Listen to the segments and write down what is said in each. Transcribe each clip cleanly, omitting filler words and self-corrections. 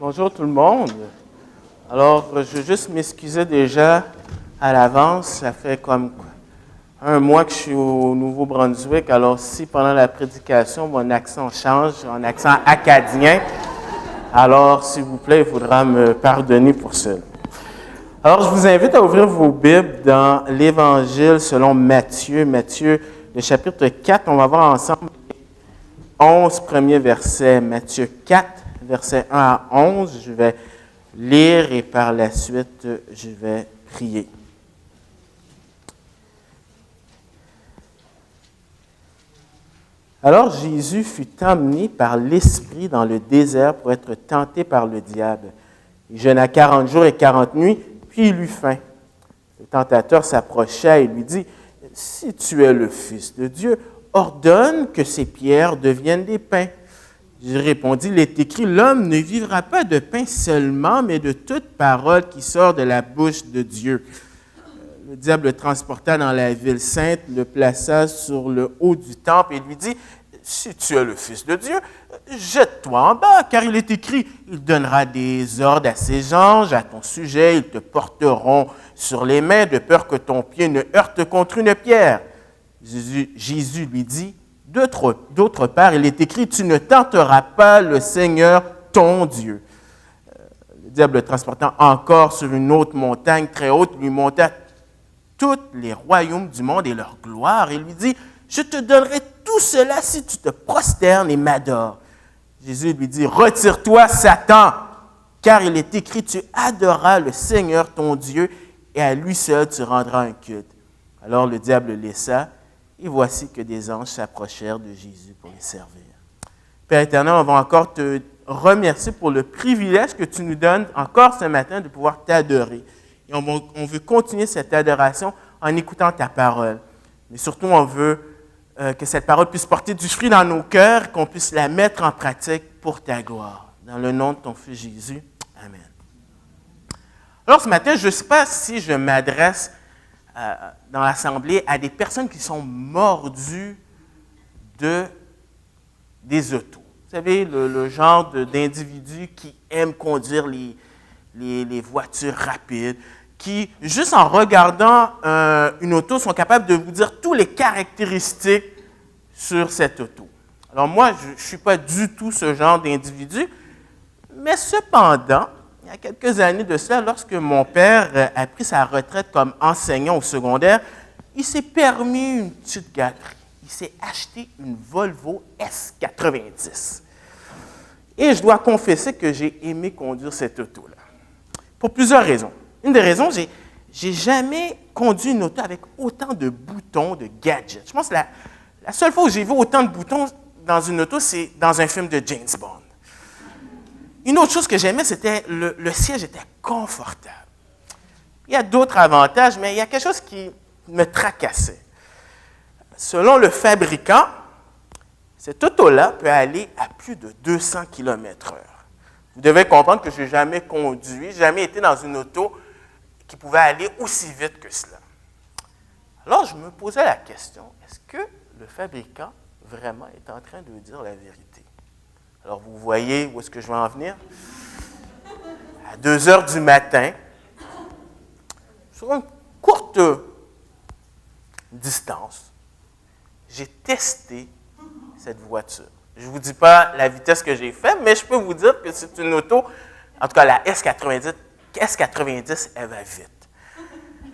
Bonjour tout le monde. Alors, je veux juste m'excuser déjà à l'avance. Ça fait comme un mois que je suis au Nouveau-Brunswick. Alors, si pendant la prédication, mon accent change en accent acadien, alors, s'il vous plaît, il faudra me pardonner pour cela. Alors, je vous invite à ouvrir vos Bibles dans l'Évangile selon Matthieu. Matthieu, le chapitre 4, on va voir ensemble les 11 premiers versets. Matthieu 4, versets 1 à 11. Je vais lire et par la suite, je vais prier. Alors Jésus fut emmené par l'Esprit dans le désert pour être tenté par le diable. Il jeûna 40 jours et 40 nuits, puis il eut faim. Le tentateur s'approcha et lui dit, « Si tu es le Fils de Dieu, ordonne que ces pierres deviennent des pains. » Jésus répondit, « Il est écrit, l'homme ne vivra pas de pain seulement, mais de toute parole qui sort de la bouche de Dieu. » Le diable le transporta dans la ville sainte, le plaça sur le haut du temple et lui dit, « Si tu es le Fils de Dieu, jette-toi en bas, car il est écrit, il donnera des ordres à ses anges à ton sujet, ils te porteront sur les mains de peur que ton pied ne heurte contre une pierre. » Jésus lui dit, « D'autre part, il est écrit, tu ne tenteras pas le Seigneur ton Dieu. » Le diable le transportant encore sur une autre montagne très haute, lui monta tous les royaumes du monde et leur gloire, et lui dit, « Je te donnerai tout cela si tu te prosternes et m'adores. » Jésus lui dit, « Retire-toi, Satan, car il est écrit, tu adoreras le Seigneur ton Dieu, et à lui seul tu rendras un culte. » Alors le diable le laissa, et voici que des anges s'approchèrent de Jésus pour les servir. Père éternel, on va encore te remercier pour le privilège que tu nous donnes encore ce matin de pouvoir t'adorer. Et on veut continuer cette adoration en écoutant ta parole. Mais surtout, on veut que cette parole puisse porter du fruit dans nos cœurs, qu'on puisse la mettre en pratique pour ta gloire. Dans le nom de ton Fils Jésus. Amen. Alors ce matin, je ne sais pas si je m'adresse dans l'Assemblée à des personnes qui sont mordues des autos. Vous savez, le genre d'individus qui aiment conduire les voitures rapides, qui, juste en regardant une auto, sont capables de vous dire toutes les caractéristiques sur cette auto. Alors moi, je ne suis pas du tout ce genre d'individu, mais cependant, il y a quelques années de cela, lorsque mon père a pris sa retraite comme enseignant au secondaire, il s'est permis une petite gâterie. Il s'est acheté une Volvo S90. Et je dois confesser que j'ai aimé conduire cette auto-là. Pour plusieurs raisons. Une des raisons, j'ai jamais conduit une auto avec autant de boutons, de gadgets. Je pense que la seule fois où j'ai vu autant de boutons dans une auto, c'est dans un film de James Bond. Une autre chose que j'aimais, c'était le siège était confortable. Il y a d'autres avantages, mais il y a quelque chose qui me tracassait. Selon le fabricant, cette auto-là peut aller à plus de 200 km/h. Vous devez comprendre que je n'ai jamais conduit, jamais été dans une auto qui pouvait aller aussi vite que cela. Alors, je me posais la question, est-ce que le fabricant vraiment est en train de dire la vérité? Alors, vous voyez où est-ce que je vais en venir? À 2 heures du matin, sur une courte distance, j'ai testé cette voiture. Je ne vous dis pas la vitesse que j'ai faite, mais je peux vous dire que c'est une auto, en tout cas la S90, elle va vite.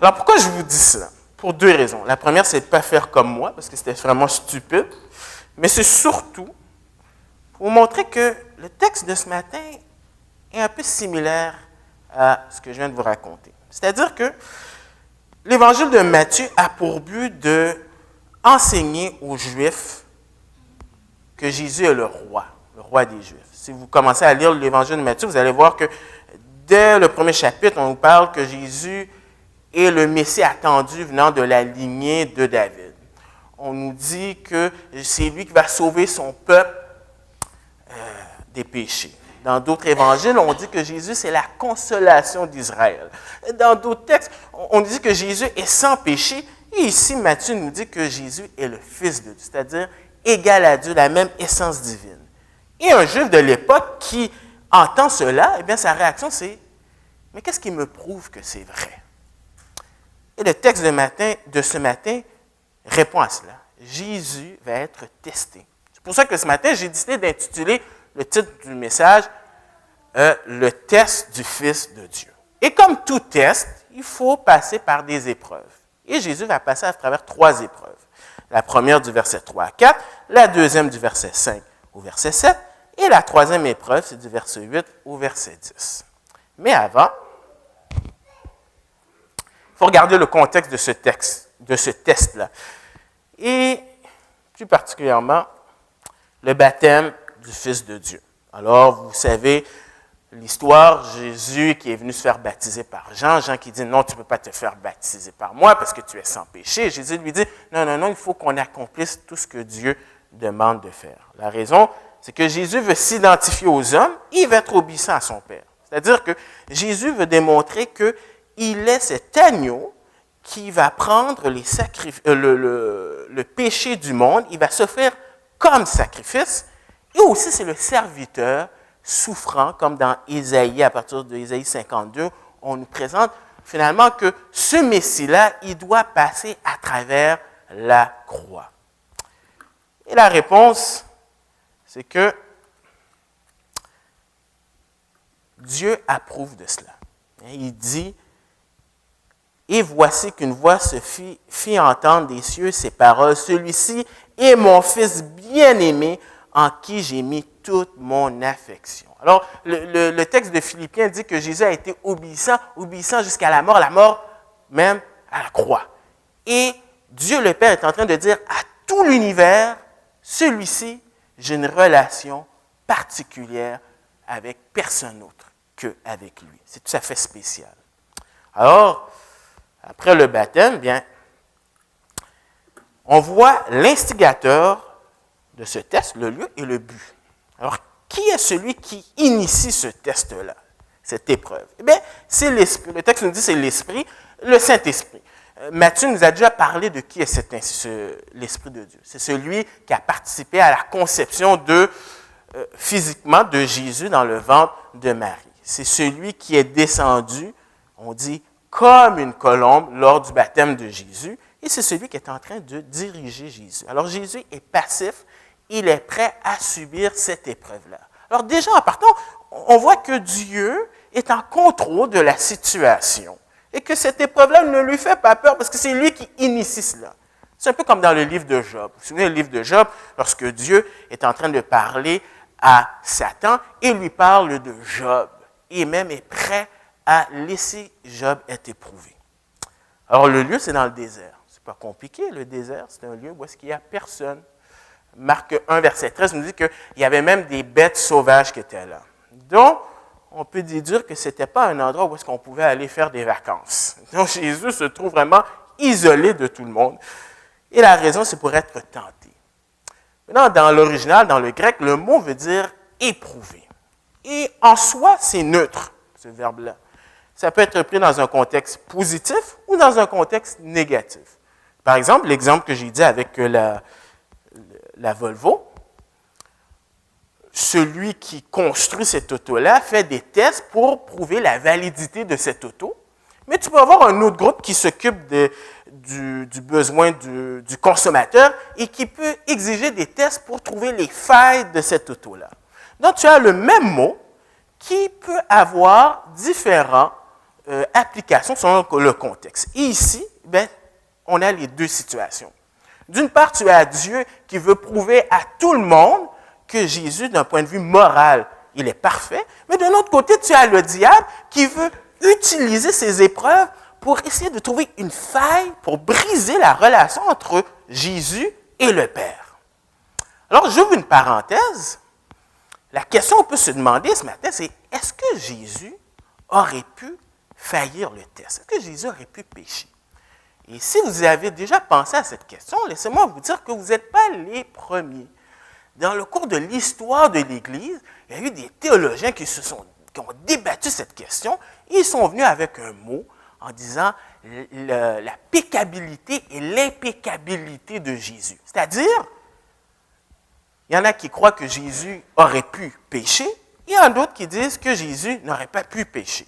Alors pourquoi je vous dis ça? Pour 2 raisons. La première, c'est de ne pas faire comme moi, parce que c'était vraiment stupide, mais c'est surtout pour vous montrer que le texte de ce matin est un peu similaire à ce que je viens de vous raconter. C'est-à-dire que l'Évangile de Matthieu a pour but d'enseigner aux Juifs que Jésus est le roi des Juifs. Si vous commencez à lire l'Évangile de Matthieu, vous allez voir que dès le premier chapitre, on nous parle que Jésus est le Messie attendu venant de la lignée de David. On nous dit que c'est lui qui va sauver son peuple des péchés. Dans d'autres évangiles, on dit que Jésus, c'est la consolation d'Israël. Dans d'autres textes, on dit que Jésus est sans péché. Et ici, Matthieu nous dit que Jésus est le Fils de Dieu, c'est-à-dire égal à Dieu, la même essence divine. Et un Juif de l'époque qui entend cela, eh bien, sa réaction, c'est « Mais qu'est-ce qui me prouve que c'est vrai? » Et le texte de ce matin répond à cela. Jésus va être testé. C'est pour ça que ce matin, j'ai décidé d'intituler le titre du message Le test du Fils de Dieu. Et comme tout test, il faut passer par des épreuves. Et Jésus va passer à travers 3 épreuves. La première du verset 3 à 4, la deuxième du verset 5 au verset 7, et la troisième épreuve, c'est du verset 8 au verset 10. Mais avant, il faut regarder le contexte de ce test-là. Et plus particulièrement, le baptême du Fils de Dieu. Alors, vous savez, l'histoire, Jésus qui est venu se faire baptiser par Jean, Jean qui dit « Non, tu ne peux pas te faire baptiser par moi parce que tu es sans péché. » Jésus lui dit « Non, il faut qu'on accomplisse tout ce que Dieu demande de faire. » La raison, c'est que Jésus veut s'identifier aux hommes et il veut être obéissant à son Père. C'est-à-dire que Jésus veut démontrer qu'il est cet agneau qui va prendre le péché du monde, il va s'offrir comme sacrifice, et aussi c'est le serviteur souffrant, comme dans Ésaïe, à partir de Ésaïe 52, on nous présente finalement que ce Messie-là, il doit passer à travers la croix. Et la réponse, c'est que Dieu approuve de cela. Il dit, « Et voici qu'une voix se fit entendre des cieux ces paroles. Celui-ci est mon Fils bien-aimé, en qui j'ai mis toute mon affection. » Alors, le texte de Philippiens dit que Jésus a été obéissant jusqu'à la mort même à la croix. Et Dieu le Père est en train de dire à tout l'univers, celui-ci, j'ai une relation particulière avec personne d'autre qu'avec lui. C'est tout à fait spécial. Alors, après le baptême, bien, on voit l'instigateur de ce test, le lieu et le but. Alors, qui est celui qui initie ce test-là, cette épreuve? Eh bien, c'est l'Esprit. Le texte nous dit que c'est l'Esprit, le Saint-Esprit. Matthieu nous a déjà parlé de qui est l'Esprit de Dieu. C'est celui qui a participé à la conception physiquement de Jésus dans le ventre de Marie. C'est celui qui est descendu, on dit, comme une colombe lors du baptême de Jésus, et c'est celui qui est en train de diriger Jésus. Alors Jésus est passif, il est prêt à subir cette épreuve-là. Alors déjà, en partant, on voit que Dieu est en contrôle de la situation et que cette épreuve-là ne lui fait pas peur parce que c'est lui qui initie cela. C'est un peu comme dans le livre de Job. Vous vous souvenez du livre de Job, lorsque Dieu est en train de parler à Satan et lui parle de Job et même est prêt à laisser Job être éprouvé. Alors le lieu, c'est dans le désert. C'est pas compliqué, le désert, c'est un lieu où est-ce qu'il n'y a personne. Marc 1, verset 13 nous dit qu'il y avait même des bêtes sauvages qui étaient là. Donc, on peut déduire que ce n'était pas un endroit où est-ce qu'on pouvait aller faire des vacances. Donc, Jésus se trouve vraiment isolé de tout le monde. Et la raison, c'est pour être tenté. Maintenant, dans l'original, dans le grec, le mot veut dire éprouver. Et en soi, c'est neutre, ce verbe-là. Ça peut être pris dans un contexte positif ou dans un contexte négatif. Par exemple, l'exemple que j'ai dit avec la Volvo, celui qui construit cette auto-là fait des tests pour prouver la validité de cette auto, mais tu peux avoir un autre groupe qui s'occupe du besoin du consommateur et qui peut exiger des tests pour trouver les failles de cette auto-là. Donc, tu as le même mot qui peut avoir différentes applications selon le contexte. Et ici, ben, on a les deux situations. D'une part, tu as Dieu qui veut prouver à tout le monde que Jésus, d'un point de vue moral, il est parfait. Mais d'un autre côté, tu as le diable qui veut utiliser ces épreuves pour essayer de trouver une faille, pour briser la relation entre Jésus et le Père. Alors, j'ouvre une parenthèse. La question qu'on peut se demander ce matin, c'est est-ce que Jésus aurait pu faillir le test? Est-ce que Jésus aurait pu pécher? Et si vous avez déjà pensé à cette question, laissez-moi vous dire que vous n'êtes pas les premiers. Dans le cours de l'histoire de l'Église, il y a eu des théologiens qui ont débattu cette question et ils sont venus avec un mot en disant la péccabilité et l'impeccabilité de Jésus. C'est-à-dire, il y en a qui croient que Jésus aurait pu pécher Il y en a d'autres qui disent que Jésus n'aurait pas pu pécher.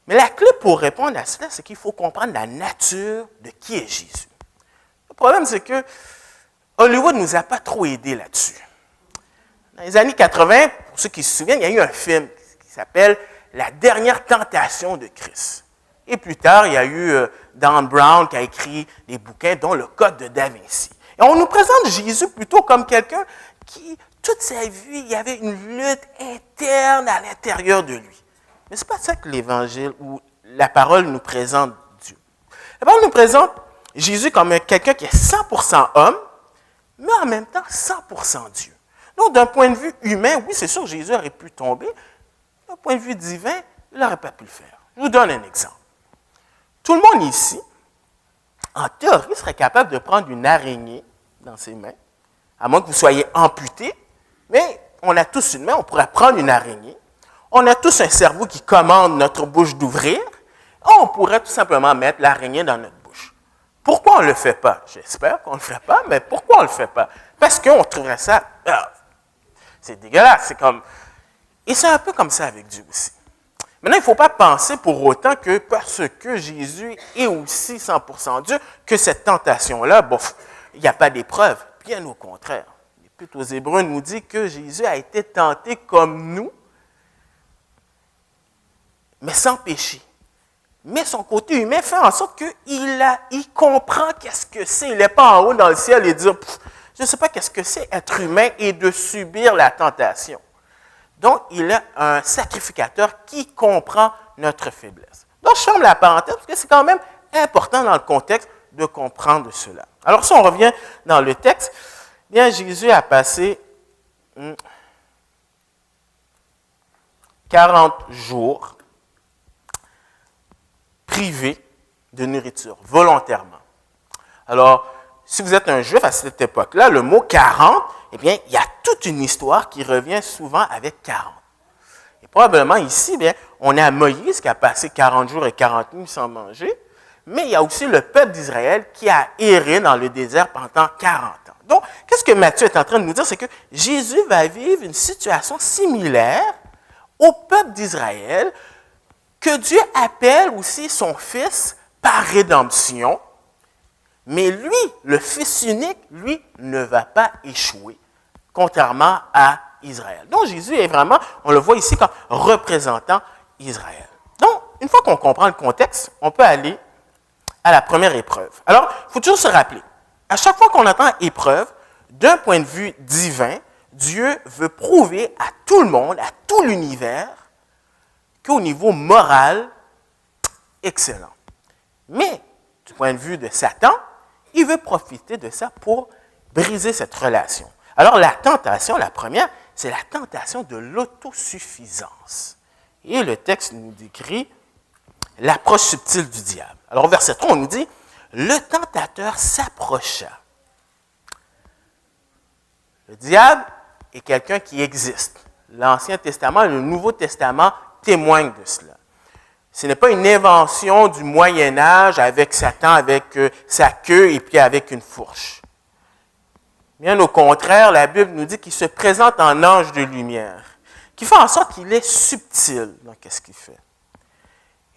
Mais la clé pour répondre à cela, c'est qu'il faut comprendre la nature de qui est Jésus. Le problème, c'est que Hollywood ne nous a pas trop aidés là-dessus. Dans les années 80, pour ceux qui se souviennent, il y a eu un film qui s'appelle « La dernière tentation de Christ ». Et plus tard, il y a eu Dan Brown qui a écrit des bouquins, dont le Code de Da Vinci. Et on nous présente Jésus plutôt comme quelqu'un qui, toute sa vie, il y avait une lutte interne à l'intérieur de lui. Mais ce n'est pas ça que l'Évangile ou la parole nous présente Dieu. La parole nous présente Jésus comme quelqu'un qui est 100% homme, mais en même temps 100% Dieu. Donc, d'un point de vue humain, oui, c'est sûr, Jésus aurait pu tomber. D'un point de vue divin, il n'aurait pas pu le faire. Je vous donne un exemple. Tout le monde ici, en théorie, serait capable de prendre une araignée dans ses mains, à moins que vous soyez amputé, mais on a tous une main, on pourrait prendre une araignée. On a tous un cerveau qui commande notre bouche d'ouvrir. On pourrait tout simplement mettre l'araignée dans notre bouche. Pourquoi on ne le fait pas? J'espère qu'on ne le ferait pas, mais pourquoi on ne le fait pas? Parce qu'on trouverait ça, c'est dégueulasse. C'est comme, et c'est un peu comme ça avec Dieu aussi. Maintenant, il ne faut pas penser pour autant que parce que Jésus est aussi 100% Dieu, que cette tentation-là, il n'y a pas d'épreuve. Bien au contraire. L'Épître aux Hébreux nous dit que Jésus a été tenté comme nous, mais sans péché. Mais son côté humain fait en sorte qu'il comprend qu'est-ce que c'est. Il n'est pas en haut dans le ciel et dire, je ne sais pas qu'est-ce que c'est être humain et de subir la tentation. Donc, il est un sacrificateur qui comprend notre faiblesse. Donc, je ferme la parenthèse parce que c'est quand même important dans le contexte de comprendre cela. Alors, si on revient dans le texte, bien, Jésus a passé 40 jours privé de nourriture, volontairement. Alors, si vous êtes un juif à cette époque-là, le mot 40, eh bien, il y a toute une histoire qui revient souvent avec 40. Et probablement ici, bien, on est à Moïse qui a passé 40 jours et 40 nuits sans manger, mais il y a aussi le peuple d'Israël qui a erré dans le désert pendant 40 ans. Donc, qu'est-ce que Matthieu est en train de nous dire? C'est que Jésus va vivre une situation similaire au peuple d'Israël, que Dieu appelle aussi son Fils par rédemption, mais lui, le Fils unique, lui, ne va pas échouer, contrairement à Israël. Donc Jésus est vraiment, on le voit ici comme représentant Israël. Donc, une fois qu'on comprend le contexte, on peut aller à la première épreuve. Alors, il faut toujours se rappeler, à chaque fois qu'on entend épreuve, d'un point de vue divin, Dieu veut prouver à tout le monde, à tout l'univers, qu'au niveau moral, excellent. Mais, du point de vue de Satan, il veut profiter de ça pour briser cette relation. Alors, la tentation, la première, c'est la tentation de l'autosuffisance. Et le texte nous décrit l'approche subtile du diable. Alors, au verset 3, on nous dit, « Le tentateur s'approcha. » Le diable est quelqu'un qui existe. L'Ancien Testament et le Nouveau Testament témoignent de cela. Ce n'est pas une invention du Moyen Âge avec Satan, avec sa queue et puis avec une fourche. Bien au contraire, la Bible nous dit qu'il se présente en ange de lumière, qui fait en sorte qu'il est subtil dans ce qu'il fait.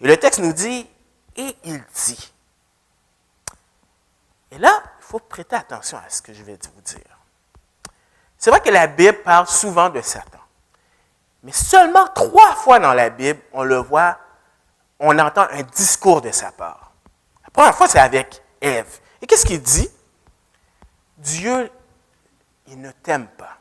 Et le texte nous dit, et il dit. Et là, il faut prêter attention à ce que je vais vous dire. C'est vrai que la Bible parle souvent de Satan. Mais seulement 3 fois dans la Bible, on le voit, on entend un discours de sa part. La première fois, c'est avec Ève. Et qu'est-ce qu'il dit? Dieu, il ne t'aime pas.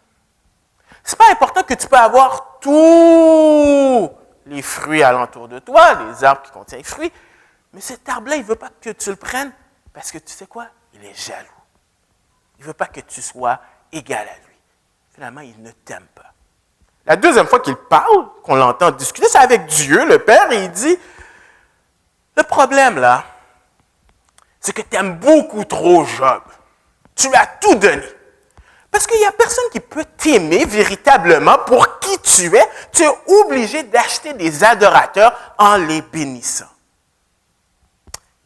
Ce n'est pas important que tu peux avoir tous les fruits alentour de toi, les arbres qui contiennent les fruits, mais cet arbre-là, il ne veut pas que tu le prennes parce que tu sais quoi? Il est jaloux. Il ne veut pas que tu sois égal à lui. Finalement, il ne t'aime pas. La deuxième fois qu'il parle, qu'on l'entend discuter, c'est avec Dieu, le Père, et il dit, le problème là, c'est que tu aimes beaucoup trop Job. Tu lui as tout donné. Parce qu'il n'y a personne qui peut t'aimer véritablement pour qui tu es. Tu es obligé d'acheter des adorateurs en les bénissant.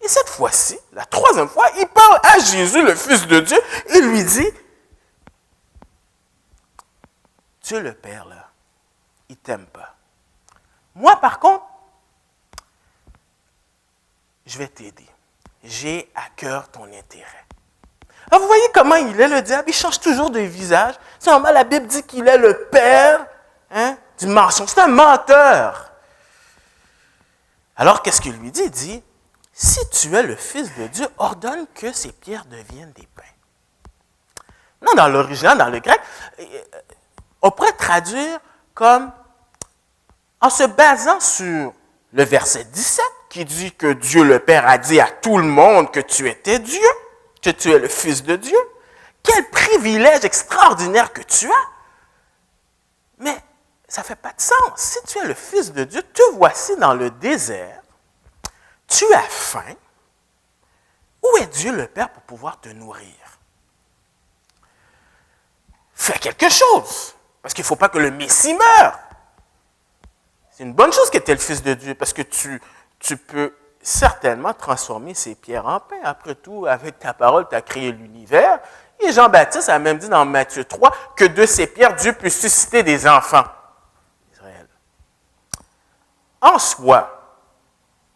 Et cette fois-ci, la troisième fois, il parle à Jésus, le Fils de Dieu, et lui dit, Dieu le Père, là, t'aime pas. Moi, par contre, je vais t'aider. J'ai à cœur ton intérêt. Alors, vous voyez comment il est, le diable? Il change toujours de visage. C'est normal, la Bible dit qu'il est le père du mensonge. C'est un menteur. Alors, qu'est-ce qu'il lui dit? Il dit, si tu es le Fils de Dieu, ordonne que ces pierres deviennent des pains. Non, dans l'original, dans le grec, on pourrait traduire comme en se basant sur le verset 17 qui dit que Dieu le Père a dit à tout le monde que tu étais Dieu, que tu es le Fils de Dieu. Quel privilège extraordinaire que tu as! Mais ça ne fait pas de sens. Si tu es le Fils de Dieu, te voici dans le désert, tu as faim. Où est Dieu le Père pour pouvoir te nourrir? Fais quelque chose, parce qu'il ne faut pas que le Messie meure. C'est une bonne chose que tu es le Fils de Dieu, parce que tu peux certainement transformer ces pierres en pain. Après tout, avec ta parole, tu as créé l'univers. Et Jean-Baptiste a même dit dans Matthieu 3 que de ces pierres, Dieu peut susciter des enfants. Israël. En soi,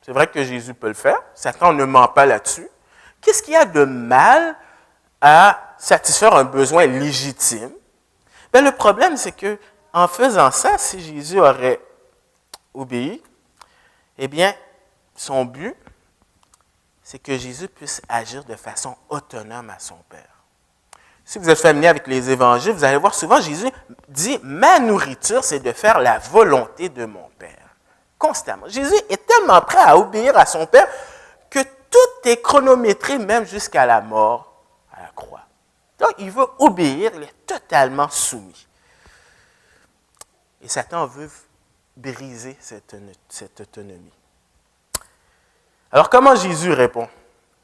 c'est vrai que Jésus peut le faire. Satan ne ment pas là-dessus. Qu'est-ce qu'il y a de mal à satisfaire un besoin légitime? Bien, le problème, c'est que en faisant ça, si Jésus aurait obéi, eh bien, son but, c'est que Jésus puisse agir de façon autonome à son Père. Si vous êtes familier avec les évangiles, vous allez voir souvent Jésus dit « Ma nourriture, c'est de faire la volonté de mon Père. » Constamment. Jésus est tellement prêt à obéir à son Père que tout est chronométré, même jusqu'à la mort à la croix. Donc, il veut obéir, il est totalement soumis. Et Satan veut briser cette autonomie. Alors, comment Jésus répond?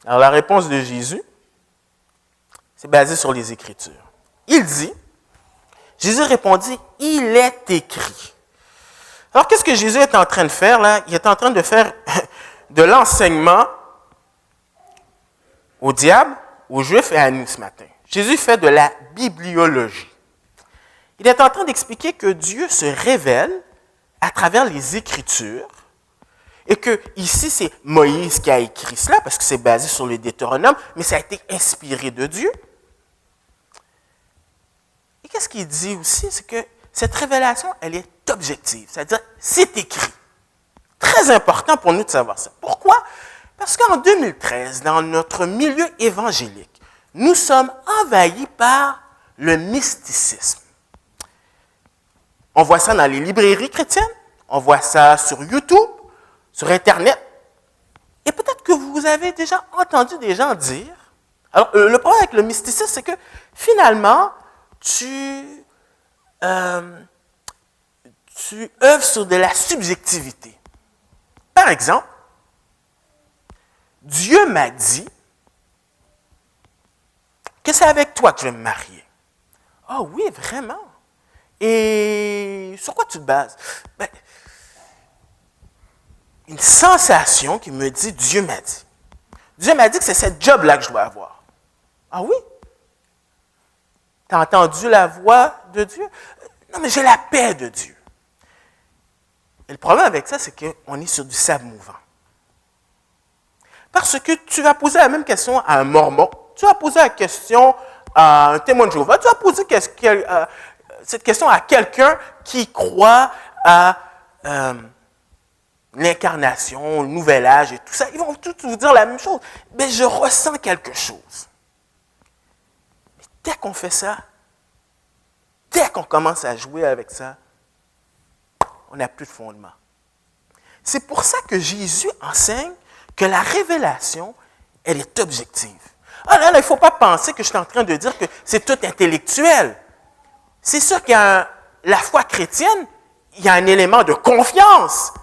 Alors, la réponse de Jésus, c'est basé sur les Écritures. Il dit, Jésus répondit, « Il est écrit. » Alors, qu'est-ce que Jésus est en train de faire là? Il est en train de faire de l'enseignement au diable, aux Juifs et à nous ce matin. Jésus fait de la bibliologie. Il est en train d'expliquer que Dieu se révèle à travers les Écritures et que ici, c'est Moïse qui a écrit cela parce que c'est basé sur le Deutéronome, mais ça a été inspiré de Dieu. Et qu'est-ce qu'il dit aussi? C'est que cette révélation, elle est objective, c'est-à-dire c'est écrit. Très important pour nous de savoir ça. Pourquoi? Parce qu'en 2013, dans notre milieu évangélique, nous sommes envahis par le mysticisme. On voit ça dans les librairies chrétiennes, on voit ça sur YouTube, sur Internet. Et peut-être que vous avez déjà entendu des gens dire... Alors, le problème avec le mysticisme, c'est que finalement, tu œuvres sur de la subjectivité. Par exemple, Dieu m'a dit que c'est avec toi que je vais me marier. Ah oui, vraiment? Et sur quoi tu te bases? Ben, une sensation qui me dit, Dieu m'a dit. Dieu m'a dit que c'est cette job-là que je dois avoir. Ah oui? Tu as entendu la voix de Dieu? Non, mais j'ai la paix de Dieu. Et le problème avec ça, c'est qu'on est sur du sable mouvant. Parce que tu vas poser la même question à un mormon, tu vas poser la question à un témoin de Jéhovah, tu vas poser cette question à quelqu'un qui croit à l'incarnation, le nouvel âge et tout ça. Ils vont tous vous dire la même chose. Mais je ressens quelque chose. Mais dès qu'on fait ça, dès qu'on commence à jouer avec ça, on n'a plus de fondement. C'est pour ça que Jésus enseigne que la révélation, elle est objective. Ah là, il ne faut pas penser que je suis en train de dire que c'est tout intellectuel. C'est sûr qu'il y a la foi chrétienne, il y a un élément de confiance.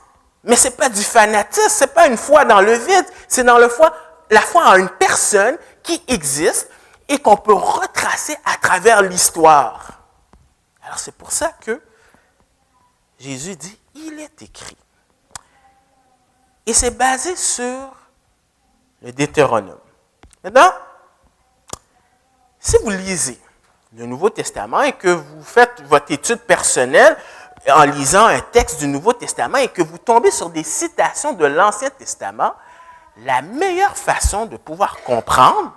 Mais ce n'est pas du fanatisme, ce n'est pas une foi dans le vide, c'est dans la foi en une personne qui existe et qu'on peut retracer à travers l'histoire. Alors c'est pour ça que Jésus dit, il est écrit. Et c'est basé sur le Deutéronome. Maintenant, si vous lisez le Nouveau Testament et que vous faites votre étude personnelle, en lisant un texte du Nouveau Testament et que vous tombez sur des citations de l'Ancien Testament, la meilleure façon de pouvoir comprendre,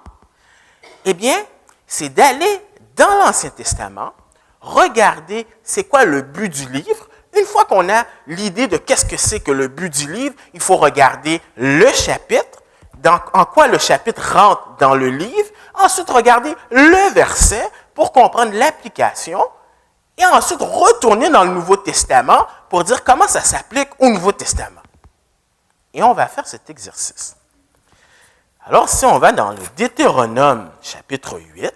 eh bien, c'est d'aller dans l'Ancien Testament, regarder c'est quoi le but du livre. Une fois qu'on a l'idée de qu'est-ce que c'est que le but du livre, il faut regarder le chapitre, en quoi le chapitre rentre dans le livre, ensuite regarder le verset pour comprendre l'application, et ensuite retourner dans le Nouveau Testament pour dire comment ça s'applique au Nouveau Testament. Et on va faire cet exercice. Alors, si on va dans le Deutéronome, chapitre 8,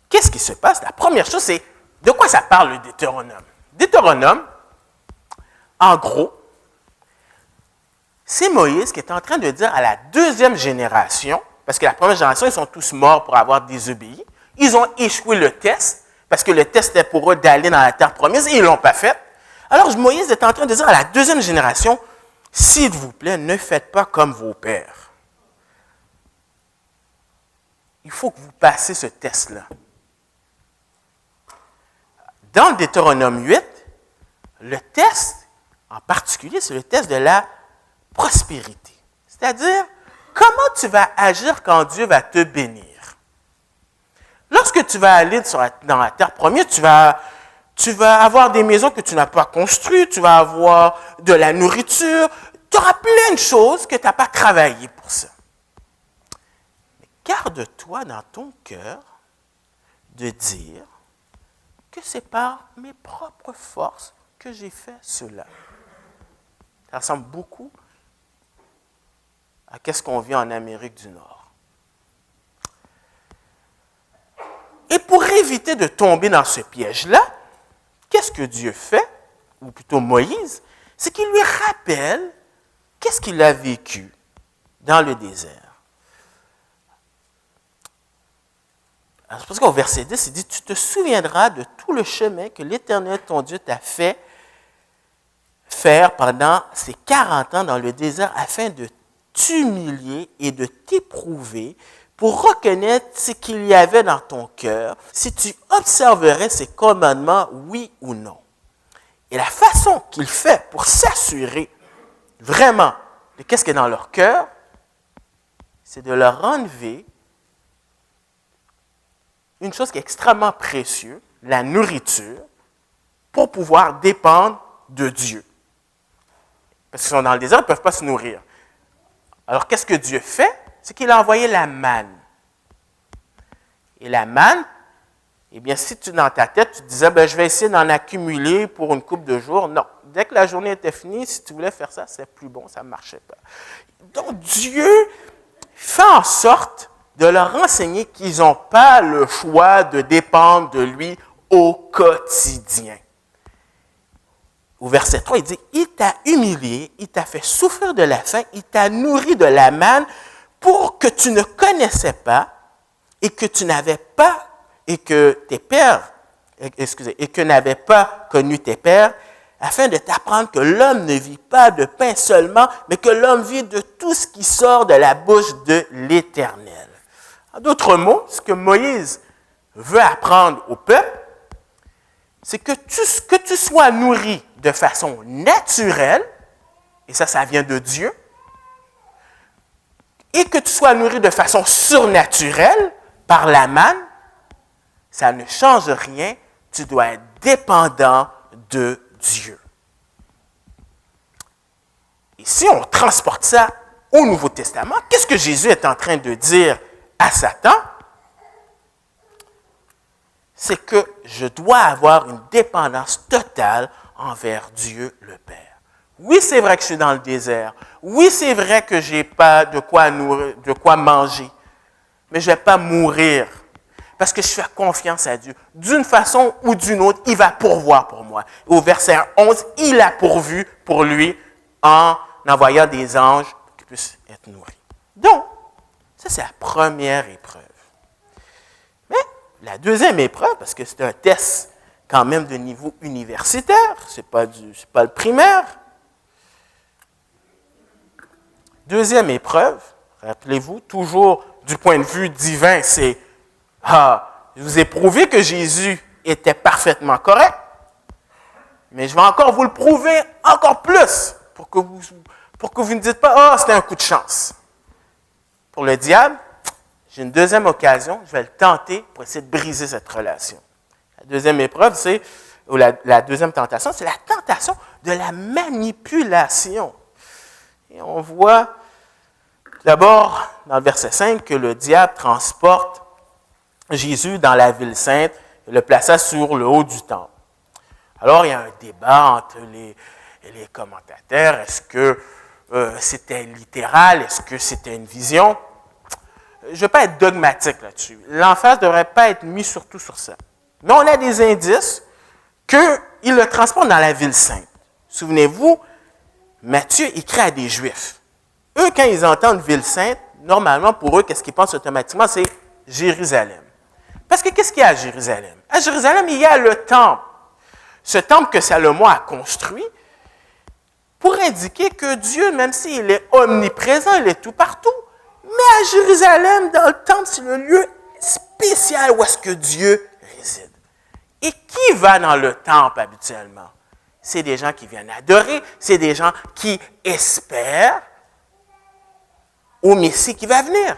qu'est-ce qui se passe? La première chose, c'est de quoi ça parle le Deutéronome? Deutéronome, en gros, c'est Moïse qui est en train de dire à la deuxième génération, parce que la première génération, ils sont tous morts pour avoir désobéi, ils ont échoué le test, parce que le test était pour eux d'aller dans la terre promise, et ils ne l'ont pas fait. Alors Moïse est en train de dire à la deuxième génération, s'il vous plaît, ne faites pas comme vos pères. Il faut que vous passiez ce test-là. Dans le Deutéronome 8, le test, en particulier, c'est le test de la prospérité. C'est-à-dire, comment tu vas agir quand Dieu va te bénir? Lorsque tu vas aller dans la terre promise, tu vas avoir des maisons que tu n'as pas construites, tu vas avoir de la nourriture, tu auras plein de choses que tu n'as pas travaillé pour ça. Mais garde-toi dans ton cœur de dire que c'est par mes propres forces que j'ai fait cela. Ça ressemble beaucoup à ce qu'on vit en Amérique du Nord. Et pour éviter de tomber dans ce piège-là, qu'est-ce que Dieu fait, ou plutôt Moïse, c'est qu'il lui rappelle qu'est-ce qu'il a vécu dans le désert. Alors, c'est parce qu'au verset 10, il dit, « Tu te souviendras de tout le chemin que l'Éternel, ton Dieu, t'a fait faire pendant ces 40 ans dans le désert afin de t'humilier et de t'éprouver pour reconnaître ce qu'il y avait dans ton cœur, si tu observerais ses commandements, oui ou non. » Et la façon qu'il fait pour s'assurer vraiment de qu'est-ce qui est dans leur cœur, c'est de leur enlever une chose qui est extrêmement précieuse, la nourriture, pour pouvoir dépendre de Dieu. Parce qu'ils sont dans le désert, ils ne peuvent pas se nourrir. Alors, qu'est-ce que Dieu fait? C'est qu'il a envoyé la manne. Et la manne, eh bien, si dans ta tête, tu te disais, je vais essayer d'en accumuler pour une couple de jours. Non. Dès que la journée était finie, si tu voulais faire ça, c'est plus bon, ça ne marchait pas. Donc, Dieu fait en sorte de leur enseigner qu'ils n'ont pas le choix de dépendre de lui au quotidien. Au verset 3, il dit, « Il t'a humilié, il t'a fait souffrir de la faim, il t'a nourri de la manne pour que tu ne connaissais pas et que tu n'avais pas, et que n'avaient pas connu tes pères, afin de t'apprendre que l'homme ne vit pas de pain seulement, mais que l'homme vit de tout ce qui sort de la bouche de l'Éternel. » En d'autres mots, ce que Moïse veut apprendre au peuple, c'est que tu sois nourri de façon naturelle, et ça vient de Dieu, et que tu sois nourri de façon surnaturelle par la manne, ça ne change rien, tu dois être dépendant de Dieu. Et si on transporte ça au Nouveau Testament, qu'est-ce que Jésus est en train de dire à Satan? C'est que je dois avoir une dépendance totale envers Dieu le Père. Oui, c'est vrai que je suis dans le désert. Oui, c'est vrai que je n'ai pas de quoi manger. Mais je ne vais pas mourir parce que je fais confiance à Dieu. D'une façon ou d'une autre, il va pourvoir pour moi. Au verset 11, il a pourvu pour lui en envoyant des anges pour qu'il puisse être nourri. Donc, ça, c'est la première épreuve. Mais la deuxième épreuve, parce que c'est un test quand même de niveau universitaire, c'est pas le primaire. Deuxième épreuve, rappelez-vous, toujours du point de vue divin, c'est je vous ai prouvé que Jésus était parfaitement correct, mais je vais encore vous le prouver encore plus pour que vous ne dites pas « Ah, c'était un coup de chance ». Pour le diable, j'ai une deuxième occasion, je vais le tenter pour essayer de briser cette relation. La deuxième épreuve, ou la deuxième tentation, c'est la tentation de la manipulation. Et on voit d'abord dans le verset 5 que le diable transporte Jésus dans la ville sainte et le plaça sur le haut du temple. Alors, il y a un débat entre les commentateurs. Est-ce que c'était littéral? Est-ce que c'était une vision? Je ne vais pas être dogmatique là-dessus. L'emphase ne devrait pas être mis surtout sur ça. Mais on a des indices qu'il le transporte dans la ville sainte. Souvenez-vous, Matthieu écrit à des Juifs. Eux, quand ils entendent ville sainte, normalement, pour eux, qu'est-ce qu'ils pensent automatiquement? C'est Jérusalem. Parce que qu'est-ce qu'il y a à Jérusalem? À Jérusalem, il y a le temple. Ce temple que Salomon a construit pour indiquer que Dieu, même s'il est omniprésent, il est tout partout, mais à Jérusalem, dans le temple, c'est le lieu spécial où est-ce que Dieu réside. Et qui va dans le temple habituellement? C'est des gens qui viennent adorer, c'est des gens qui espèrent au Messie qui va venir.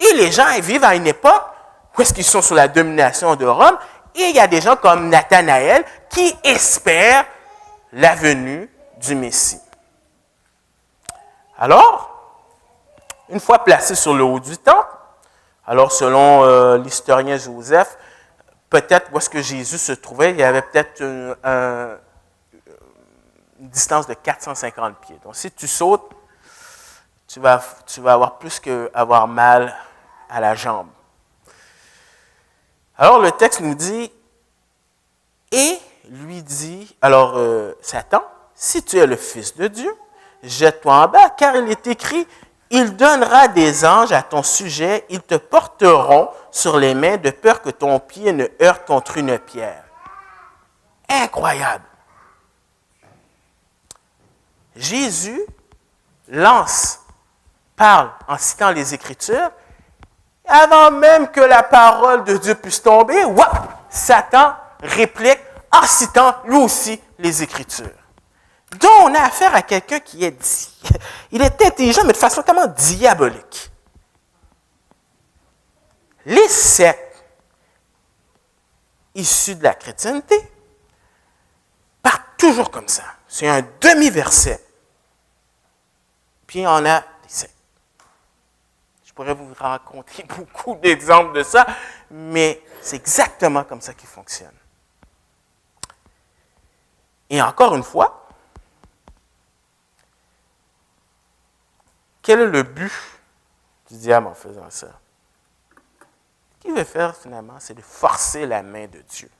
Et les gens ils vivent à une époque où est-ce qu'ils sont sous la domination de Rome, et il y a des gens comme Nathanaël qui espèrent la venue du Messie. Alors, une fois placé sur le haut du temple, alors selon l'historien Joseph, peut-être où est-ce que Jésus se trouvait, il y avait peut-être une distance de 450 pieds. Donc, si tu sautes, tu vas avoir plus qu'avoir mal à la jambe. Alors, le texte nous dit, et lui dit, alors Satan, si tu es le Fils de Dieu, jette-toi en bas, car il est écrit, il donnera des anges à ton sujet, ils te porteront sur les mains de peur que ton pied ne heurte contre une pierre. Incroyable. Jésus parle en citant les Écritures, avant même que la parole de Dieu puisse tomber, Satan réplique en citant lui aussi les Écritures. Donc, on a affaire à quelqu'un qui il est intelligent, mais de façon tellement diabolique. Les sectes issus de la chrétienté partent toujours comme ça. C'est un demi-verset. Puis, on a des sectes. Je pourrais vous raconter beaucoup d'exemples de ça, mais c'est exactement comme ça qu'il fonctionne. Et encore une fois, quel est le but du diable en faisant ça? Ce qu'il veut faire finalement, c'est de forcer la main de Dieu.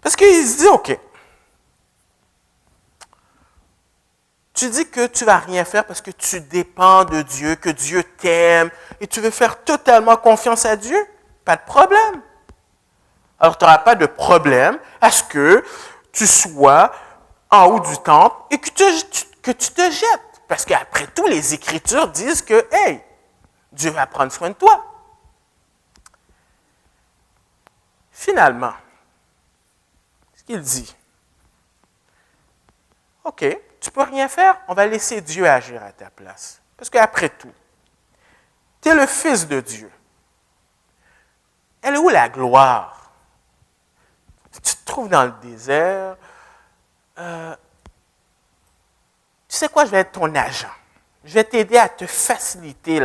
Parce qu'il se dit, OK, tu dis que tu ne vas rien faire parce que tu dépends de Dieu, que Dieu t'aime, et tu veux faire totalement confiance à Dieu, pas de problème. Alors, tu n'auras pas de problème à ce que tu sois en haut du temple et que tu te jettes. Parce qu'après tout, les Écritures disent que, hey, Dieu va prendre soin de toi. Finalement, ce qu'il dit, OK, tu ne peux rien faire, on va laisser Dieu agir à ta place. Parce qu'après tout, tu es le Fils de Dieu. Elle est où la gloire? Tu te trouves dans le désert. Tu sais quoi, je vais être ton agent. Je vais t'aider à te faciliter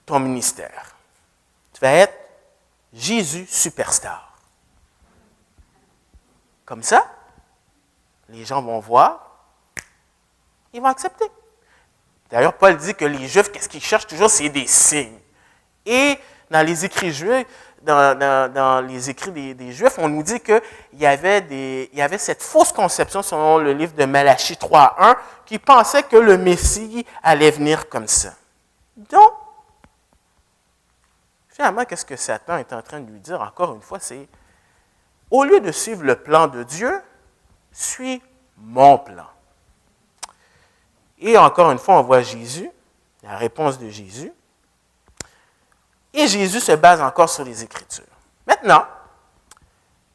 ton ministère. Tu vas être Jésus superstar. Comme ça, les gens vont voir, ils vont accepter. D'ailleurs, Paul dit que les Juifs, qu'est-ce qu'ils cherchent toujours, c'est des signes. Et dans les écrits juifs, dans les écrits des Juifs, on nous dit qu'il y avait cette fausse conception, selon le livre de Malachie 3.1, qui pensait que le Messie allait venir comme ça. Donc, finalement, qu'est-ce que Satan est en train de lui dire, encore une fois, c'est, au lieu de suivre le plan de Dieu, suis mon plan. Et encore une fois, on voit Jésus, la réponse de Jésus. Et Jésus se base encore sur les Écritures. Maintenant,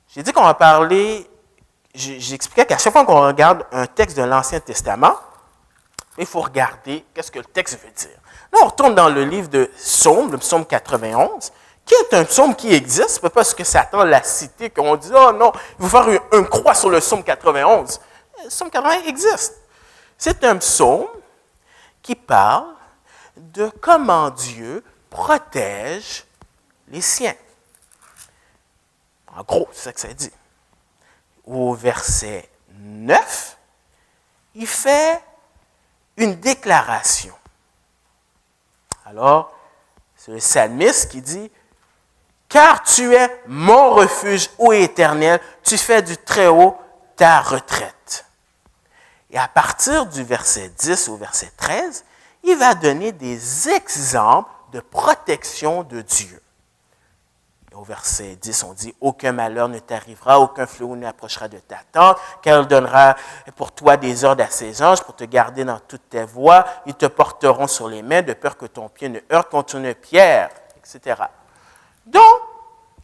j'ai dit qu'on va parler, j'expliquais qu'à chaque fois qu'on regarde un texte de l'Ancien Testament, il faut regarder qu'est-ce que le texte veut dire. Là, on retourne dans le livre de Psaume, le psaume 91, qui est un psaume qui existe. Ce n'est pas parce que Satan l'a cité qu'on dit « Oh non, il faut faire une croix sur le psaume 91 ». Le psaume 91 existe. C'est un psaume qui parle de comment Dieu protège les siens. En gros, c'est ça que ça dit. Au verset 9, il fait une déclaration. Alors, c'est le psalmiste qui dit « Car tu es mon refuge, ô Éternel, tu fais du Très-Haut ta retraite. » Et à partir du verset 10 au verset 13, il va donner des exemples de protection de Dieu. Et au verset 10, on dit « Aucun malheur ne t'arrivera, aucun fléau n'approchera de ta tente, car il donnera pour toi des ordres à ses anges pour te garder dans toutes tes voies. Ils te porteront sur les mains de peur que ton pied ne heurte contre une pierre, etc. » Donc,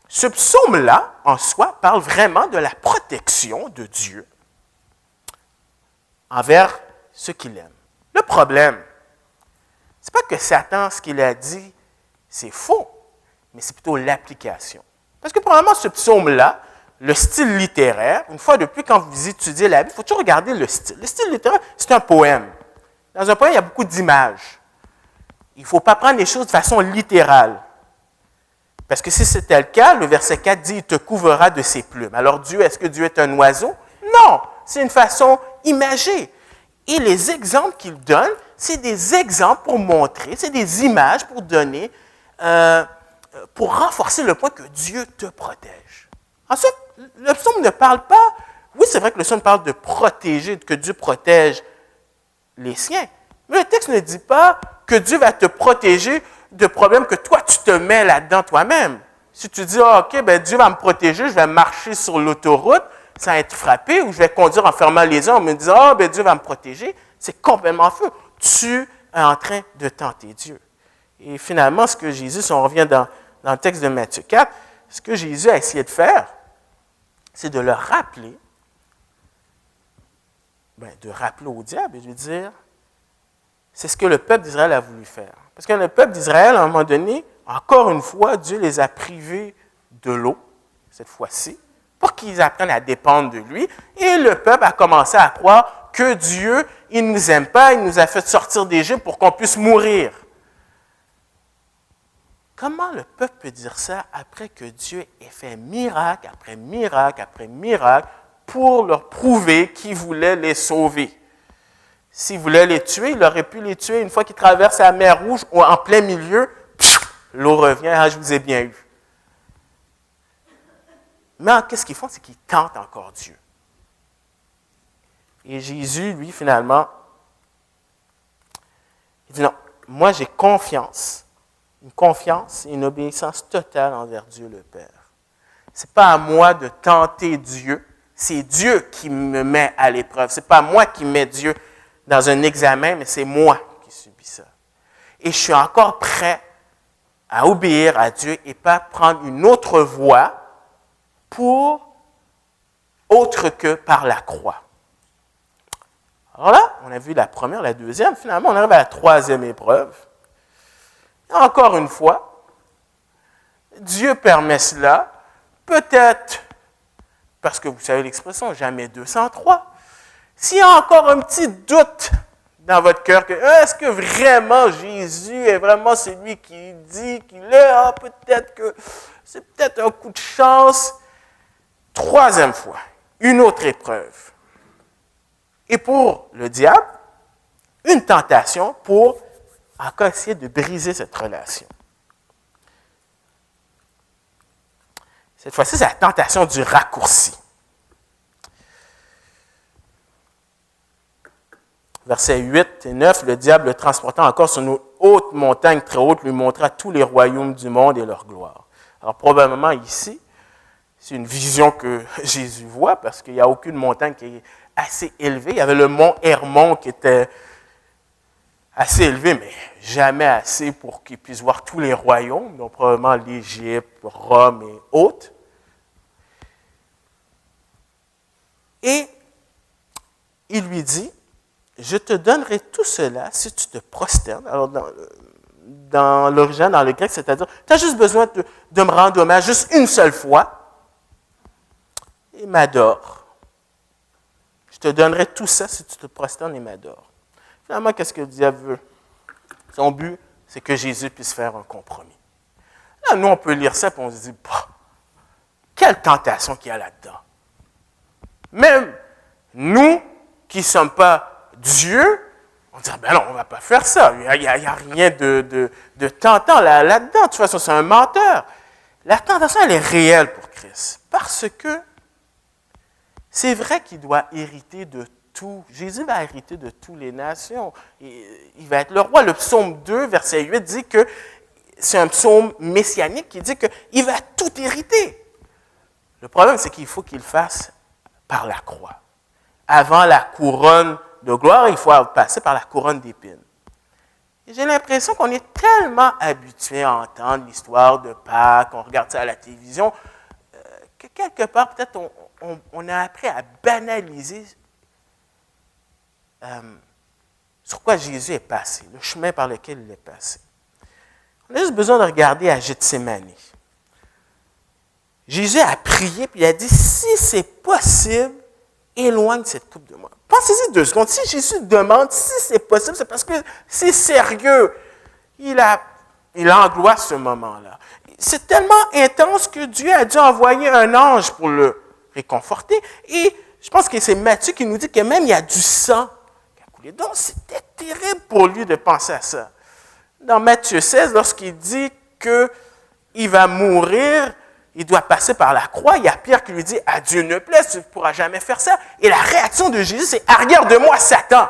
ce psaume-là, en soi, parle vraiment de la protection de Dieu envers ceux qu'il aime. Le problème, ce n'est pas que Satan, ce qu'il a dit, c'est faux, mais c'est plutôt l'application. Parce que probablement ce psaume-là, le style littéraire, une fois de plus, quand vous étudiez la Bible, il faut toujours regarder le style. Le style littéraire, c'est un poème. Dans un poème, il y a beaucoup d'images. Il ne faut pas prendre les choses de façon littérale. Parce que si c'était le cas, le verset 4 dit « Il te couvrira de ses plumes ». Alors Dieu, est-ce que Dieu est un oiseau? Non, c'est une façon imagée. Et les exemples qu'il donne, c'est des exemples pour montrer, c'est des images pour donner, pour renforcer le point que Dieu te protège. Ensuite, le psaume ne parle pas, oui, c'est vrai que le psaume parle de protéger, que Dieu protège les siens, mais le texte ne dit pas que Dieu va te protéger de problèmes que toi, tu te mets là-dedans toi-même. Si tu dis, oh, OK, ben, Dieu va me protéger, je vais marcher sur l'autoroute sans être frappé, ou je vais conduire en fermant les yeux en me disant, oh, ben, Dieu va me protéger, c'est complètement faux. Tu es en train de tenter Dieu. Et finalement, ce que Jésus, si on revient dans le texte de Matthieu 4, ce que Jésus a essayé de faire, c'est de le rappeler, de rappeler au diable et de lui dire, c'est ce que le peuple d'Israël a voulu faire. Parce que le peuple d'Israël, à un moment donné, encore une fois, Dieu les a privés de l'eau, cette fois-ci, pour qu'ils apprennent à dépendre de lui. Et le peuple a commencé à croire que Dieu, il ne nous aime pas, il nous a fait sortir d'Égypte pour qu'on puisse mourir. Comment le peuple peut dire ça après que Dieu ait fait miracle après miracle après miracle pour leur prouver qu'il voulait les sauver? S'il voulait les tuer, il aurait pu les tuer une fois qu'ils traversent la mer Rouge ou en plein milieu, l'eau revient, ah, je vous ai bien eu. Mais qu'est-ce qu'ils font? C'est qu'ils tentent encore Dieu. Et Jésus, lui, finalement, il dit non, moi j'ai confiance, une confiance et une obéissance totale envers Dieu le Père. Ce n'est pas à moi de tenter Dieu, c'est Dieu qui me met à l'épreuve. Ce n'est pas moi qui mets Dieu dans un examen, mais c'est moi qui subis ça. Et je suis encore prêt à obéir à Dieu et pas prendre une autre voie pour autre que par la croix. Alors là, on a vu la première, la deuxième, finalement on arrive à la troisième épreuve. Et encore une fois, Dieu permet cela, peut-être parce que vous savez l'expression, jamais 203. S'il y a encore un petit doute dans votre cœur que est-ce que vraiment Jésus est vraiment celui qui dit qu'il est, peut-être que c'est peut-être un coup de chance. Troisième fois, une autre épreuve. Et pour le diable, une tentation pour encore essayer de briser cette relation. Cette fois-ci, c'est la tentation du raccourci. Versets 8 et 9, le diable, le transportant encore sur une haute montagne très haute, lui montra tous les royaumes du monde et leur gloire. Alors probablement ici, c'est une vision que Jésus voit parce qu'il n'y a aucune montagne qui est assez élevée. Il y avait le mont Hermon qui était assez élevé, mais jamais assez pour qu'il puisse voir tous les royaumes, donc probablement l'Égypte, Rome et autres. Et il lui dit, je te donnerai tout cela si tu te prosternes. Alors, dans l'origine, dans le grec, c'est-à-dire, tu as juste besoin de me rendre hommage juste une seule fois et m'adore. Je te donnerai tout ça si tu te prosternes et m'adores. Finalement, qu'est-ce que le diable veut? Son but, c'est que Jésus puisse faire un compromis. Là, nous, on peut lire ça et on se dit, bah, quelle tentation qu'il y a là-dedans. Même nous, qui ne sommes pas Dieu, on dit, ben non, on ne va pas faire ça. Il n'y a rien de tentant là-dedans. De toute façon, c'est un menteur. La tentation, elle est réelle pour Christ. Parce que c'est vrai qu'il doit hériter de tout. Jésus va hériter de toutes les nations. Il va être le roi. Le psaume 2, verset 8, dit que c'est un psaume messianique qui dit qu'il va tout hériter. Le problème, c'est qu'il faut qu'il le fasse par la croix. Avant la couronne de gloire, il faut passer par la couronne d'épines. Et j'ai l'impression qu'on est tellement habitué à entendre l'histoire de Pâques, on regarde ça à la télévision, que quelque part, peut-être, on a appris à banaliser sur quoi Jésus est passé, le chemin par lequel il est passé. On a juste besoin de regarder à Gethsémani. Jésus a prié, puis il a dit, si c'est possible, éloigne cette coupe de moi. Pensez-y 2 secondes. Si Jésus demande si c'est possible, c'est parce que c'est sérieux. Il angoisse ce moment-là. C'est tellement intense que Dieu a dû envoyer un ange pour le réconforter. Et je pense que c'est Matthieu qui nous dit que même il y a du sang qui a coulé. Donc, c'était terrible pour lui de penser à ça. Dans Matthieu 16, lorsqu'il dit qu'il va mourir, il doit passer par la croix. Il y a Pierre qui lui dit « À Dieu ne plaise, tu ne pourras jamais faire ça. » Et la réaction de Jésus, c'est « Arrière de moi, Satan !»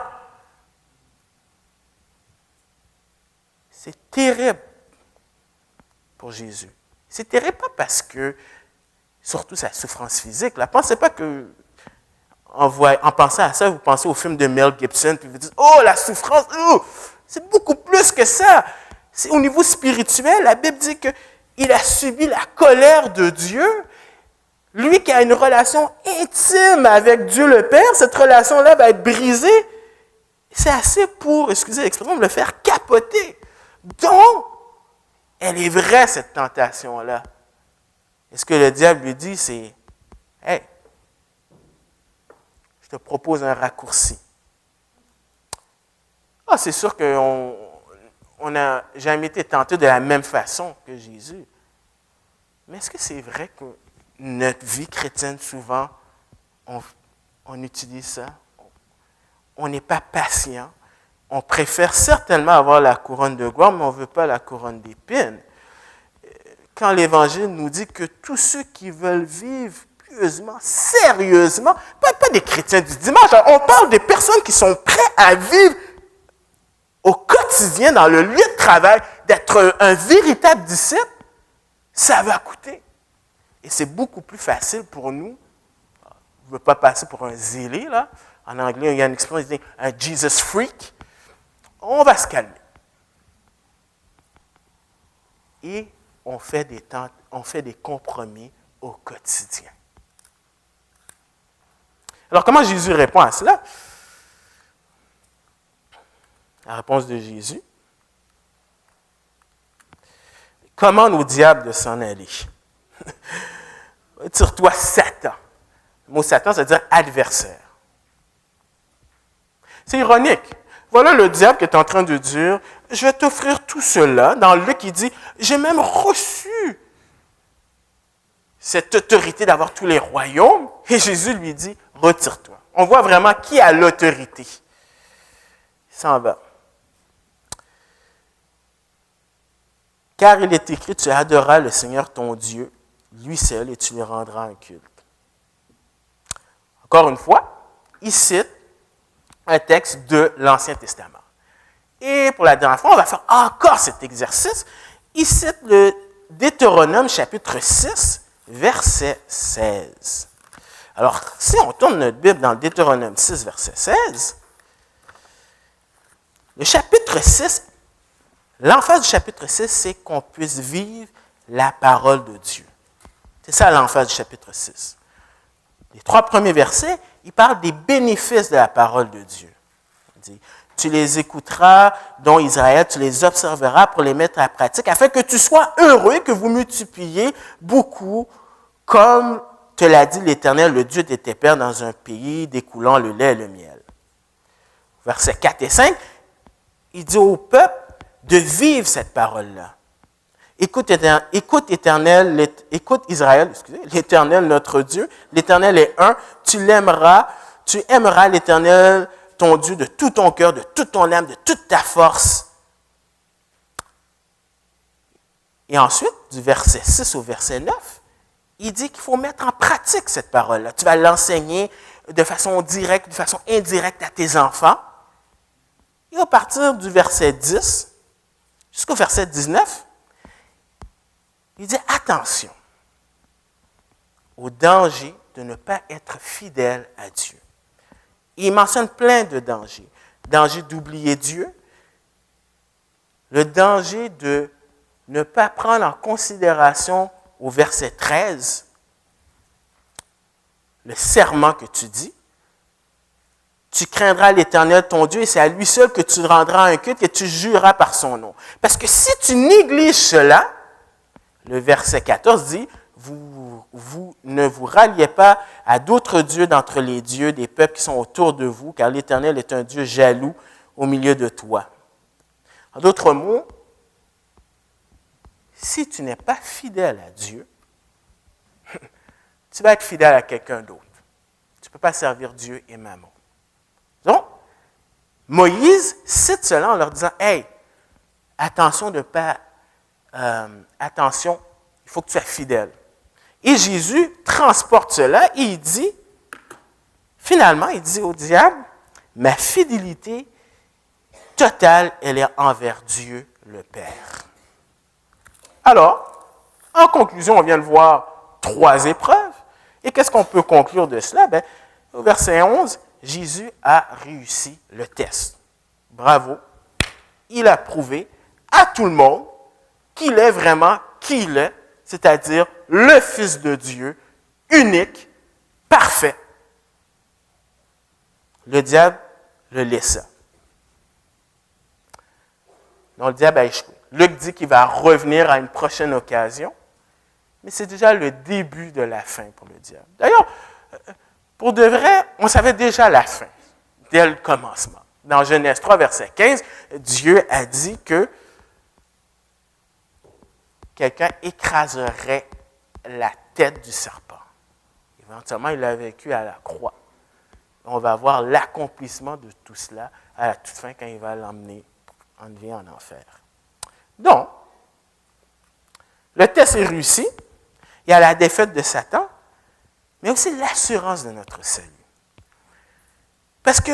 C'est terrible pour Jésus. C'est terrible pas parce que, surtout sa souffrance physique, là, pensez pas que, en pensant à ça, vous pensez au film de Mel Gibson, puis vous dites « Oh, la souffrance, c'est beaucoup plus que ça. » C'est au niveau spirituel, la Bible dit que il a subi la colère de Dieu. Lui qui a une relation intime avec Dieu le Père, cette relation-là va être brisée. C'est assez pour, excusez l'expression, le faire capoter. Donc, elle est vraie, cette tentation-là. Et ce que le diable lui dit, c'est « Hey, je te propose un raccourci. » Ah, c'est sûr qu'on n'a jamais été tenté de la même façon que Jésus. Mais est-ce que c'est vrai que notre vie chrétienne, souvent, on utilise ça? On n'est pas patient. On préfère certainement avoir la couronne de gloire, mais on ne veut pas la couronne d'épines. Quand l'Évangile nous dit que tous ceux qui veulent vivre pieusement, sérieusement, pas des chrétiens du dimanche, on parle des personnes qui sont prêtes à vivre au quotidien, dans le lieu de travail, d'être un véritable disciple, ça va coûter. Et c'est beaucoup plus facile pour nous. Je ne veux pas passer pour un zélé, là. En anglais, il y a une expression qui dit un Jesus freak. On va se calmer. Et on fait des compromis au quotidien. Alors, comment Jésus répond à cela? La réponse de Jésus. Commande au diable de s'en aller. Tire-toi Satan. Le mot Satan, ça veut dire adversaire. C'est ironique. Voilà le diable qui est en train de dire, je vais t'offrir tout cela. Dans Luc, il dit, j'ai même reçu cette autorité d'avoir tous les royaumes. Et Jésus lui dit, retire-toi. On voit vraiment qui a l'autorité. Il s'en va. Car il est écrit, tu adoreras le Seigneur ton Dieu, lui seul, et tu lui rendras un culte. Encore une fois, il cite un texte de l'Ancien Testament. Et pour la dernière fois, on va faire encore cet exercice. Il cite le Deutéronome chapitre 6, verset 16. Alors, si on tourne notre Bible dans le Deutéronome 6, verset 16, Le chapitre 6, l'emphase du chapitre 6, c'est qu'on puisse vivre la parole de Dieu. C'est ça l'emphase du chapitre 6. Les 3 premiers versets, il parle des bénéfices de la parole de Dieu. Il dit, tu les écouteras, dont Israël, tu les observeras pour les mettre à pratique, afin que tu sois heureux et que vous multipliez beaucoup, comme te l'a dit l'Éternel, le Dieu de tes pères, dans un pays découlant le lait et le miel. Versets 4 et 5, il dit au peuple de vivre cette parole-là. Écoute Israël, l'Éternel notre Dieu, l'Éternel est un, tu aimeras l'Éternel ton Dieu de tout ton cœur, de toute ton âme, de toute ta force. Et ensuite, du verset 6 au verset 9, il dit qu'il faut mettre en pratique cette parole-là. Tu vas l'enseigner de façon directe, de façon indirecte à tes enfants. Et à partir du verset 10 jusqu'au verset 19, il dit attention au danger de ne pas être fidèle à Dieu. Il mentionne plein de dangers. Danger d'oublier Dieu, le danger de ne pas prendre en considération au verset 13 le serment que tu dis. Tu craindras l'Éternel ton Dieu et c'est à lui seul que tu rendras un culte et tu jureras par son nom. Parce que si tu négliges cela, le verset 14 dit, vous ne vous ralliez pas à d'autres dieux d'entre les dieux des peuples qui sont autour de vous, car l'Éternel est un Dieu jaloux au milieu de toi. En d'autres mots, si tu n'es pas fidèle à Dieu, tu vas être fidèle à quelqu'un d'autre. Tu ne peux pas servir Dieu et Mammon. Donc, Moïse cite cela en leur disant, « Hey, attention de pas... attention, il faut que tu sois fidèle. » Et Jésus transporte cela et il dit, finalement, il dit au diable, « Ma fidélité totale, elle est envers Dieu le Père. » Alors, en conclusion, on vient de voir 3 épreuves. Et qu'est-ce qu'on peut conclure de cela? Bien, au verset 11, Jésus a réussi le test. Bravo. Il a prouvé à tout le monde qu'il est vraiment qui il est, c'est-à-dire le Fils de Dieu, unique, parfait. Le diable le laissa. Donc, le diable a échoué. Luc dit qu'il va revenir à une prochaine occasion, mais c'est déjà le début de la fin pour le diable. D'ailleurs, pour de vrai, on savait déjà la fin, dès le commencement. Dans Genèse 3, verset 15, Dieu a dit que quelqu'un écraserait la tête du serpent. Éventuellement, il l'a vécu à la croix. On va voir l'accomplissement de tout cela à la toute fin quand il va l'emmener en enfer. Donc, le test est réussi. Il y a la défaite de Satan, mais aussi l'assurance de notre salut. Parce que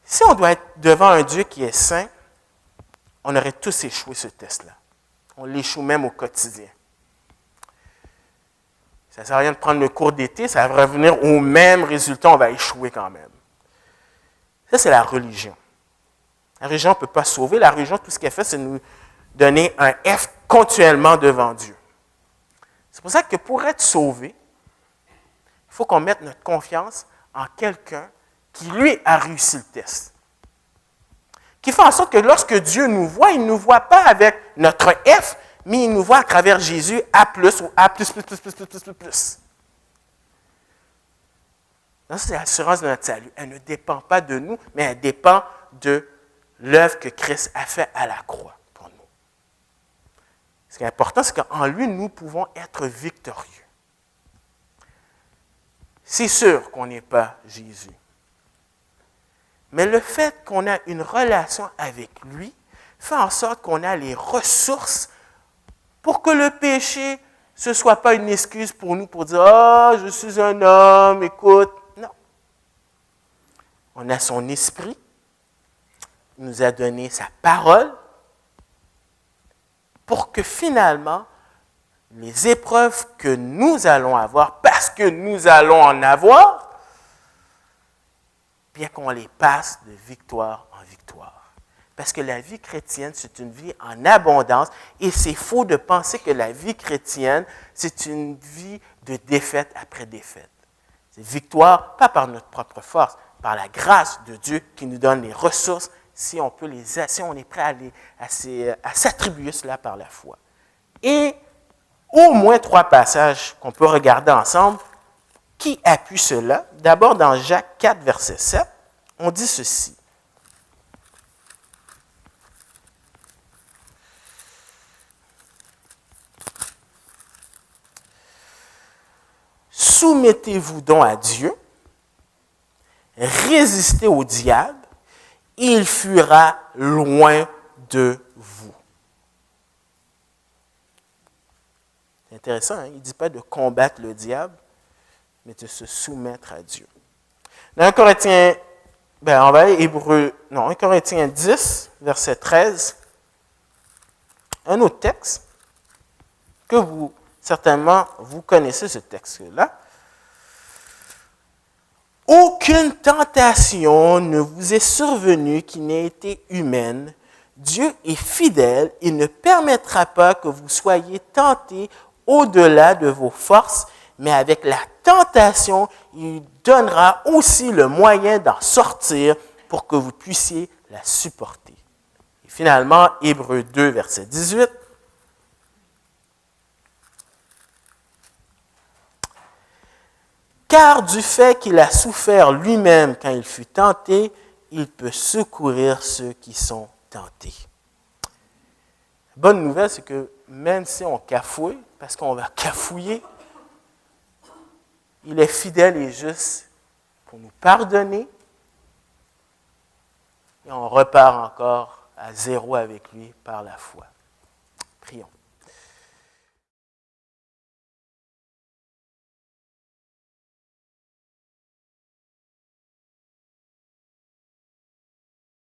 si on doit être devant un Dieu qui est saint, on aurait tous échoué ce test-là. On l'échoue même au quotidien. Ça ne sert à rien de prendre le cours d'été, ça va revenir au même résultat, on va échouer quand même. Ça, c'est la religion. La religion ne peut pas sauver. La religion, tout ce qu'elle fait, c'est nous donner un F continuellement devant Dieu. C'est pour ça que pour être sauvé, il faut qu'on mette notre confiance en quelqu'un qui, lui, a réussi le test. Qui fait en sorte que lorsque Dieu nous voit, il ne nous voit pas avec notre F, mais il nous voit à travers Jésus A+, ou A+++++++. Donc, c'est l'assurance de notre salut. Elle ne dépend pas de nous, mais elle dépend de l'œuvre que Christ a faite à la croix pour nous. Ce qui est important, c'est qu'en lui, nous pouvons être victorieux. C'est sûr qu'on n'est pas Jésus. Mais le fait qu'on a une relation avec lui fait en sorte qu'on a les ressources pour que le péché, ce ne soit pas une excuse pour nous pour dire « Ah, je suis un homme, écoute. » Non. On a son esprit, il nous a donné sa parole pour que finalement, les épreuves que nous allons avoir, parce que nous allons en avoir, bien qu'on les passe de victoire en victoire. Parce que la vie chrétienne, c'est une vie en abondance et c'est faux de penser que la vie chrétienne, c'est une vie de défaite après défaite. C'est victoire, pas par notre propre force, par la grâce de Dieu qui nous donne les ressources si on est prêt à s'attribuer cela par la foi. Et au moins 3 passages qu'on peut regarder ensemble qui appuient cela. D'abord, dans Jacques 4, verset 7, on dit ceci. Soumettez-vous donc à Dieu, résistez au diable, il fuira loin de vous. C'est intéressant, hein? Il ne dit pas de combattre le diable, mais de se soumettre à Dieu. Dans 1 Corinthiens, on va aller 1 Corinthiens 10, verset 13, un autre texte que certainement, vous connaissez ce texte-là. Aucune tentation ne vous est survenue qui n'ait été humaine. Dieu est fidèle et ne permettra pas que vous soyez tentés au-delà de vos forces, mais avec la tentation, il donnera aussi le moyen d'en sortir pour que vous puissiez la supporter. Et finalement, Hébreux 2, verset 18. Car du fait qu'il a souffert lui-même quand il fut tenté, il peut secourir ceux qui sont tentés. La bonne nouvelle, c'est que même si on cafouille, parce qu'on va cafouiller, il est fidèle et juste pour nous pardonner et on repart encore à zéro avec lui par la foi. Prions.